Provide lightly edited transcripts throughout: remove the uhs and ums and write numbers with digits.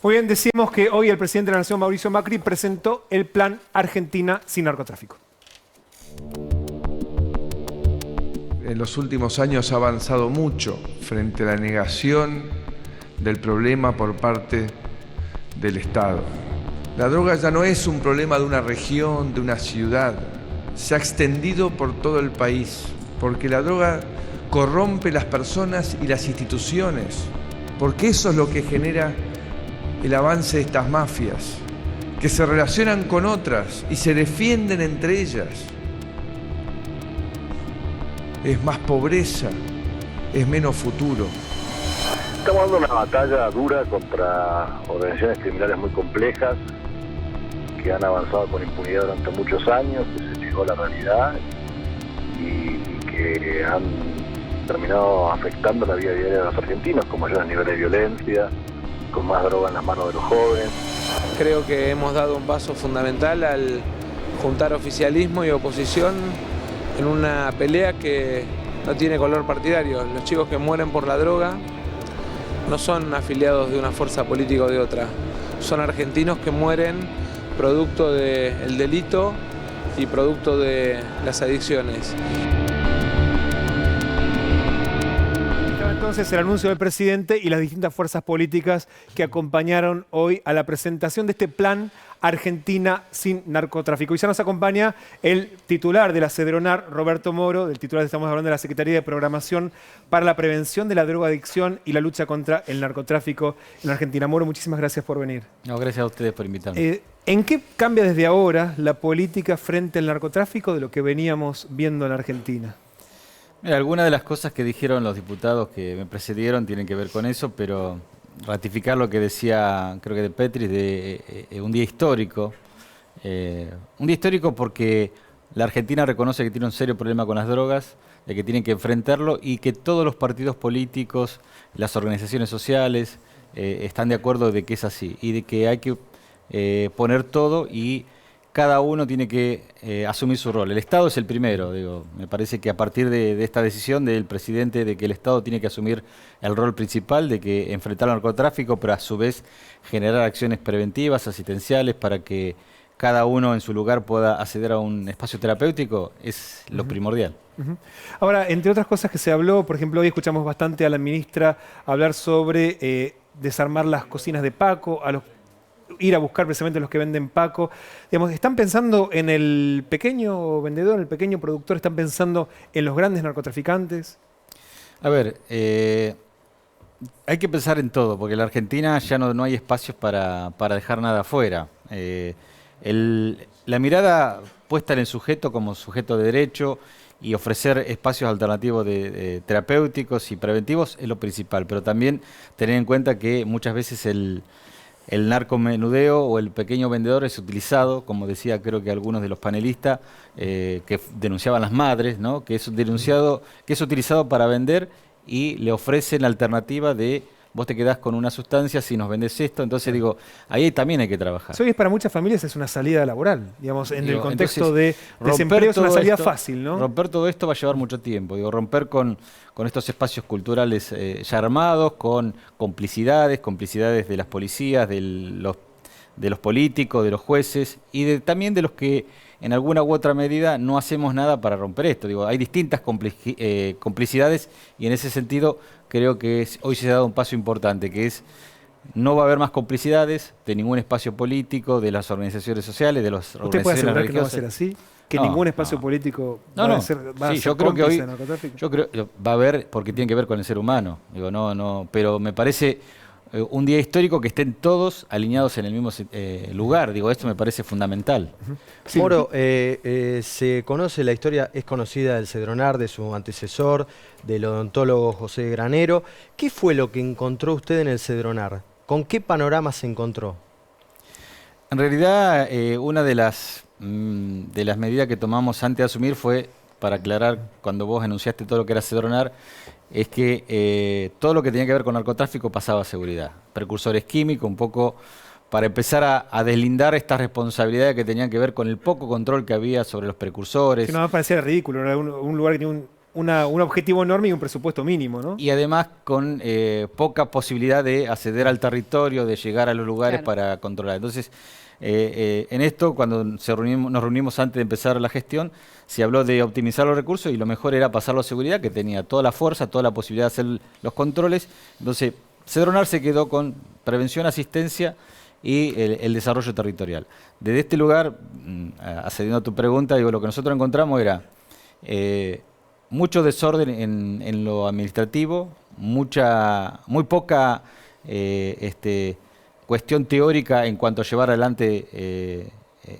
Muy bien, decíamos que hoy el presidente de la Nación, Mauricio Macri, presentó el plan Argentina sin narcotráfico. En los últimos años ha avanzado mucho frente a la negación del problema por parte del Estado. La droga ya no es un problema de una región, de una ciudad. Se ha extendido por todo el país, porque la droga corrompe las personas y las instituciones, porque eso es lo que genera el avance de estas mafias, que se relacionan con otras y se defienden entre ellas. Es más pobreza, es menos futuro. Estamos dando una batalla dura contra organizaciones criminales muy complejas que han avanzado con impunidad durante muchos años, que se llegó a la realidad y que han terminado afectando la vida diaria de los argentinos, con mayores niveles de violencia, con más droga en las manos de los jóvenes. Creo que hemos dado un paso fundamental al juntar oficialismo y oposición en una pelea que no tiene color partidario. Los chicos que mueren por la droga no son afiliados de una fuerza política o de otra. Son argentinos que mueren producto del delito y producto de las adicciones. Entonces el anuncio del presidente y las distintas fuerzas políticas que acompañaron hoy a la presentación de este plan Argentina sin narcotráfico. Y ya nos acompaña el titular de la Cedronar, Roberto Moro, del titular estamos hablando de la Secretaría de Programación para la Prevención de la Drogadicción y la Lucha contra el Narcotráfico en Argentina. Moro, muchísimas gracias por venir. No, gracias a ustedes por invitarme. ¿En qué cambia desde ahora la política frente al narcotráfico de lo que veníamos viendo en Argentina? Mira, algunas de las cosas que dijeron los diputados que me precedieron tienen que ver con eso, pero ratificar lo que decía, creo que de Petris, de un día histórico. Un día histórico porque la Argentina reconoce que tiene un serio problema con las drogas, de que tienen que enfrentarlo y que todos los partidos políticos, las organizaciones sociales, están de acuerdo de que es así y de que hay que poner todo y cada uno tiene que asumir su rol. El Estado es el primero, digo. Me parece que a partir de esta decisión del presidente de que el Estado tiene que asumir el rol principal de que enfrentar al narcotráfico, pero a su vez generar acciones preventivas, asistenciales, para que cada uno en su lugar pueda acceder a un espacio terapéutico, es lo primordial. Ahora, entre otras cosas que se habló, por ejemplo, hoy escuchamos bastante a la ministra hablar sobre desarmar las cocinas de Paco, ir a buscar precisamente los que venden Paco. Digamos, ¿están pensando en el pequeño vendedor, el pequeño productor? ¿Están pensando en los grandes narcotraficantes? A ver, hay que pensar en todo, porque en la Argentina ya no hay espacios para dejar nada afuera. La mirada puesta en el sujeto como sujeto de derecho y ofrecer espacios alternativos de terapéuticos y preventivos es lo principal, pero también tener en cuenta que muchas veces el narcomenudeo o el pequeño vendedor es utilizado, como decía creo que algunos de los panelistas que denunciaban las madres, ¿no? que es utilizado para vender y le ofrecen la alternativa de vos te quedás con una sustancia si nos vendés esto. Entonces digo, ahí también hay que trabajar. Hoy para muchas familias es una salida laboral, digamos, en el contexto de desempleo es una salida fácil, ¿no? Romper todo esto va a llevar mucho tiempo, digo, romper con estos espacios culturales ya armados, con complicidades de las policías, de los políticos, de los jueces y también de los que en alguna u otra medida no hacemos nada para romper esto. Digo, hay distintas complicidades y en ese sentido creo que hoy se ha dado un paso importante, que es no va a haber más complicidades de ningún espacio político, de las organizaciones sociales, de las organizaciones ¿Usted puede asegurar religiosas. que no va a ser así? ¿Que ningún espacio político va a ser yo creo que hoy, de narcotráfico? yo creo va a haber, porque tiene que ver con el ser humano. Digo, pero me parece un día histórico que estén todos alineados en el mismo lugar. Digo, esto me parece fundamental. Sí. Moro, se conoce la historia, es conocida del Cedronar, de su antecesor, del odontólogo José Granero. ¿Qué fue lo que encontró usted en el Cedronar? ¿Con qué panorama se encontró? En realidad, una de las medidas que tomamos antes de asumir fue, para aclarar, cuando vos anunciaste todo lo que era Cedronar, es que todo lo que tenía que ver con narcotráfico pasaba a seguridad. Precursores químicos, un poco para empezar a deslindar estas responsabilidades que tenían que ver con el poco control que había sobre los precursores. Que no me parecía ridículo, era un lugar que tenía un objetivo enorme y un presupuesto mínimo, ¿no? Y además con poca posibilidad de acceder al territorio, de llegar a los lugares para controlar. Entonces, en esto, cuando nos reunimos antes de empezar la gestión, se habló de optimizar los recursos y lo mejor era pasarlo a seguridad, que tenía toda la fuerza, toda la posibilidad de hacer los controles. Entonces, Cedronar se quedó con prevención, asistencia y el desarrollo territorial. Desde este lugar, accediendo a tu pregunta, digo, lo que nosotros encontramos era mucho desorden en lo administrativo, muy poca cuestión teórica en cuanto a llevar adelante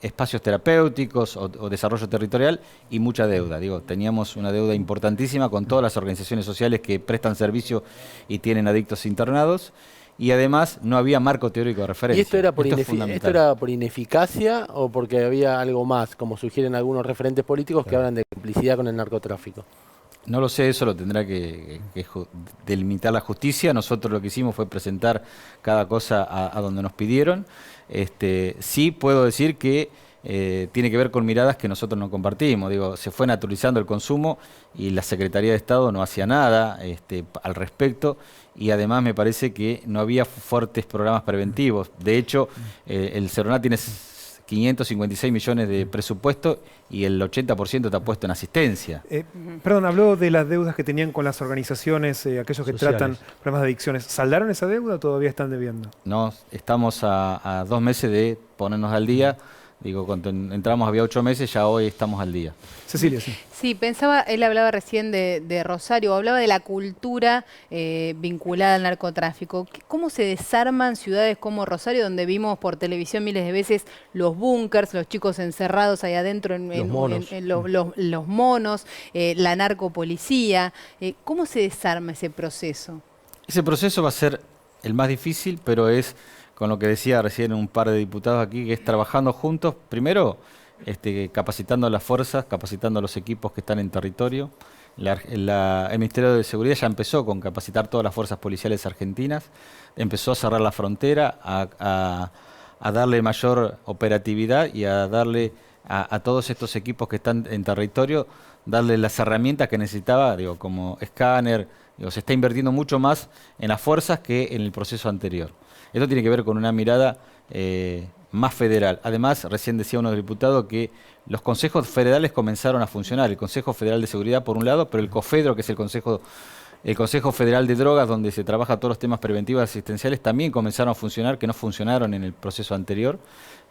espacios terapéuticos o desarrollo territorial y mucha deuda. Digo, teníamos una deuda importantísima con todas las organizaciones sociales que prestan servicio y tienen adictos internados. Y además no había marco teórico de referencia. ¿Y esto era por ineficacia o porque había algo más, como sugieren algunos referentes políticos que hablan de complicidad con el narcotráfico? No lo sé, eso lo tendrá que delimitar la justicia. Nosotros lo que hicimos fue presentar cada cosa a donde nos pidieron. Sí puedo decir que tiene que ver con miradas que nosotros no compartimos. Digo, se fue naturalizando el consumo y la Secretaría de Estado no hacía nada al respecto. Y además me parece que no había fuertes programas preventivos. De hecho, el Cedronar tiene 556 millones de presupuesto y el 80% está puesto en asistencia. Perdón, habló de las deudas que tenían con las organizaciones, aquellos que tratan problemas de adicciones. ¿Saldaron esa deuda o todavía están debiendo? No, estamos a 2 meses de ponernos al día. Digo, cuando entramos había 8 meses, ya hoy estamos al día. Cecilia, sí. Sí, pensaba, él hablaba recién de Rosario, hablaba de la cultura vinculada al narcotráfico. ¿Cómo se desarman ciudades como Rosario, donde vimos por televisión miles de veces los búnkers, los chicos encerrados ahí adentro en los monos, la narcopolicía? ¿Cómo se desarma ese proceso? Ese proceso va a ser el más difícil, pero es con lo que decía recién un par de diputados aquí, que es trabajando juntos, primero capacitando a las fuerzas, capacitando a los equipos que están en territorio. El Ministerio de Seguridad ya empezó con capacitar todas las fuerzas policiales argentinas, empezó a cerrar la frontera, a darle mayor operatividad y a darle a todos estos equipos que están en territorio, darle las herramientas que necesitaba, digo, como escáner. Digo, se está invirtiendo mucho más en las fuerzas que en el proceso anterior. Esto tiene que ver con una mirada más federal. Además, recién decía uno de los diputados que los consejos federales comenzaron a funcionar. El Consejo Federal de Seguridad por un lado, pero el COFEDRO, que es el Consejo Federal de Drogas, donde se trabaja todos los temas preventivos y asistenciales, también comenzaron a funcionar, que no funcionaron en el proceso anterior.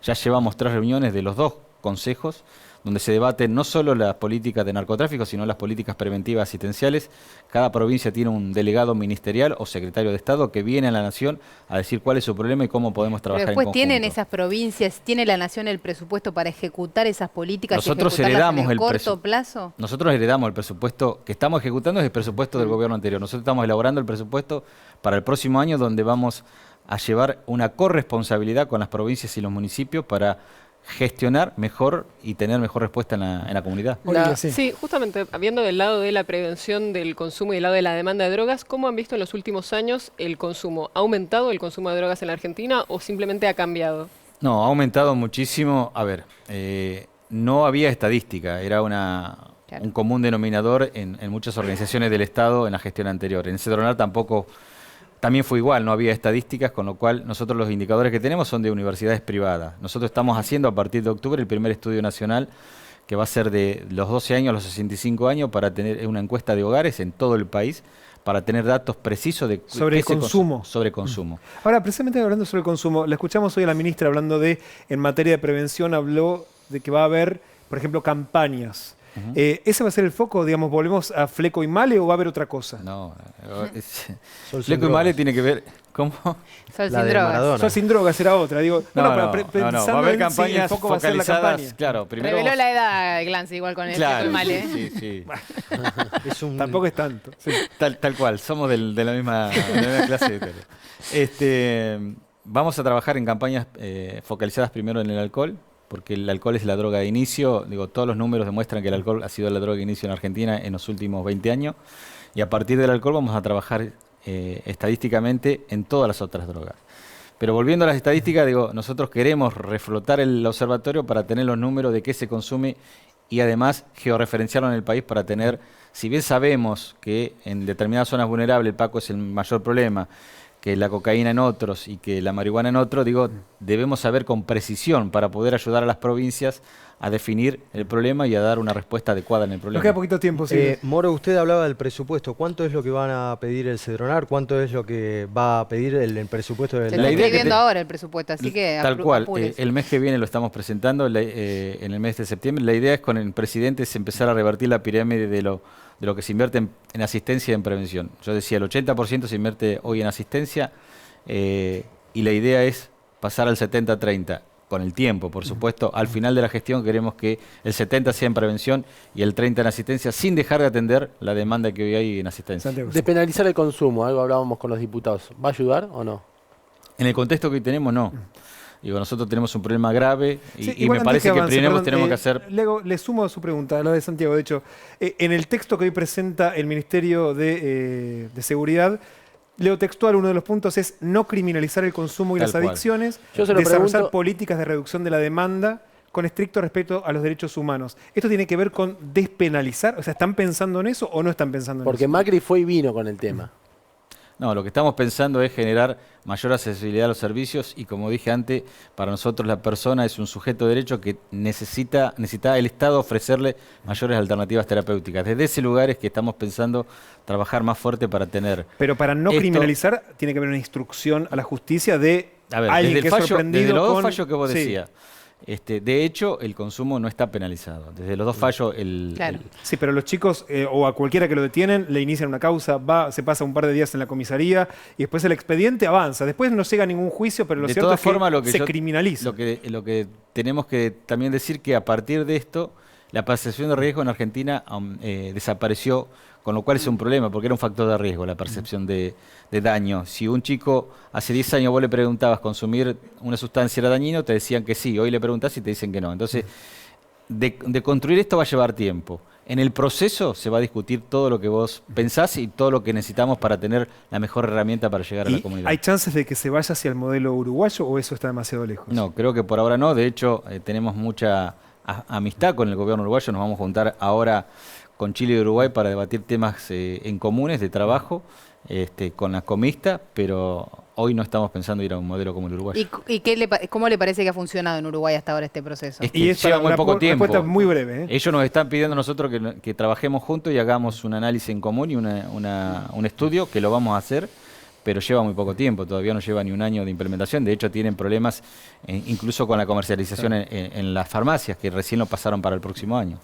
Ya llevamos 3 reuniones de los 2 consejos, donde se debaten no solo las políticas de narcotráfico, sino las políticas preventivas asistenciales. Cada provincia tiene un delegado ministerial o secretario de Estado que viene a la Nación a decir cuál es su problema y cómo podemos trabajar en conjunto. Después tienen esas provincias, ¿tiene la Nación el presupuesto para ejecutar esas políticas? Nosotros heredamos el corto plazo. Nosotros heredamos el presupuesto que estamos ejecutando, es el presupuesto del gobierno anterior. Nosotros estamos elaborando el presupuesto para el próximo año, donde vamos a llevar una corresponsabilidad con las provincias y los municipios para gestionar mejor y tener mejor respuesta en la comunidad. Sí, justamente, viendo del lado de la prevención del consumo y del lado de la demanda de drogas, ¿cómo han visto en los últimos años el consumo? ¿Ha aumentado el consumo de drogas en la Argentina o simplemente ha cambiado? No, ha aumentado muchísimo. A ver, no había estadística, era un común denominador en muchas organizaciones del Estado en la gestión anterior. En Cedronar también fue igual, no había estadísticas, con lo cual nosotros los indicadores que tenemos son de universidades privadas. Nosotros estamos haciendo a partir de octubre el primer estudio nacional que va a ser de los 12 años a los 65 años para tener una encuesta de hogares en todo el país, para tener datos precisos de sobre consumo. Sobre consumo. Ahora, precisamente hablando sobre el consumo, la escuchamos hoy a la ministra hablando en materia de prevención, habló de que va a haber, por ejemplo, campañas. ¿Ese va a ser el foco? Digamos, ¿volvemos a Fleco y Male o va a haber otra cosa? No, Fleco y Male tiene que ver... ¿Cómo? Sol sin drogas. Sol sin drogas era otra. Digo, no, va a haber campañas focalizadas. Claro, primero reveló la edad, Glance, igual con Fleco y Male. Sí. Tampoco es tanto. Sí. Tal cual, somos de la misma clase de vamos a trabajar en campañas focalizadas primero en el alcohol, porque el alcohol es la droga de inicio. Digo, todos los números demuestran que el alcohol ha sido la droga de inicio en Argentina en los últimos 20 años. Y a partir del alcohol vamos a trabajar estadísticamente en todas las otras drogas. Pero volviendo a las estadísticas, digo, nosotros queremos reflotar el observatorio para tener los números de qué se consume y además georreferenciarlo en el país para tener, si bien sabemos que en determinadas zonas vulnerables el Paco es el mayor problema, que la cocaína en otros y que la marihuana en otros, digo, debemos saber con precisión para poder ayudar a las provincias a definir el problema y a dar una respuesta adecuada en el problema. Nos queda poquito tiempo, sí. Moro, usted hablaba del presupuesto. ¿Cuánto es lo que van a pedir el Cedronar? ¿Cuánto es lo que va a pedir el presupuesto del Se está escribiendo ahora el presupuesto, así que tal cual, apúrese. el mes que viene lo estamos presentando, en el mes de septiembre. La idea es con el presidente es empezar a revertir la pirámide de lo que se invierte en asistencia y en prevención. Yo decía, el 80% se invierte hoy en asistencia y la idea es pasar al 70-30. Con el tiempo, por supuesto, al final de la gestión queremos que el 70 sea en prevención y el 30 en asistencia, sin dejar de atender la demanda que hoy hay en asistencia. Despenalizar el consumo, algo hablábamos con los diputados, ¿va a ayudar o no? En el contexto que hoy tenemos, no. Digo, nosotros tenemos un problema grave y me antes parece que avance, primero perdón, tenemos que hacer... Le sumo a su pregunta, a la de Santiago. De hecho, en el texto que hoy presenta el Ministerio de Seguridad, leo textual, uno de los puntos es no criminalizar el consumo y las adicciones, desarrollar políticas de reducción de la demanda con estricto respeto a los derechos humanos. ¿Esto tiene que ver con despenalizar? O sea, ¿están pensando en eso o no están pensando en eso? Porque Macri fue y vino con el tema. No, lo que estamos pensando es generar mayor accesibilidad a los servicios y, como dije antes, para nosotros la persona es un sujeto de derecho que necesita el Estado ofrecerle mayores alternativas terapéuticas. Desde ese lugar es que estamos pensando trabajar más fuerte para tener... Pero para no criminalizar tiene que haber una instrucción a la justicia de alguien que es sorprendido desde los con... dos fallos que vos decías. De hecho, el consumo no está penalizado. Desde los dos fallos... Sí, pero los chicos, o a cualquiera que lo detienen, le inician una causa, se pasa un par de días en la comisaría y después el expediente avanza. Después no llega a ningún juicio, pero lo cierto es que se criminaliza. Lo que tenemos que también decir que a partir de esto, la percepción de riesgo en Argentina desapareció, con lo cual es un problema, porque era un factor de riesgo la percepción de daño. Si un chico hace 10 años vos le preguntabas consumir una sustancia era dañino, te decían que sí, hoy le preguntás y te dicen que no. Entonces, de construir esto va a llevar tiempo. En el proceso se va a discutir todo lo que vos pensás y todo lo que necesitamos para tener la mejor herramienta para llegar a la comunidad. ¿Hay chances de que se vaya hacia el modelo uruguayo o eso está demasiado lejos? No, creo que por ahora no. De hecho, tenemos mucha amistad con el gobierno uruguayo. Nos vamos a juntar ahora con Chile y Uruguay para debatir temas en comunes de trabajo con la comista, pero hoy no estamos pensando ir a un modelo como el uruguayo. ¿Y cómo le parece que ha funcionado en Uruguay hasta ahora este proceso? Y lleva muy poco tiempo. Respuesta muy breve. Ellos nos están pidiendo a nosotros que trabajemos juntos y hagamos un análisis en común y un estudio que lo vamos a hacer, pero lleva muy poco tiempo, todavía no lleva ni un año de implementación. De hecho, tienen problemas incluso con la comercialización en las farmacias, que recién lo pasaron para el próximo año.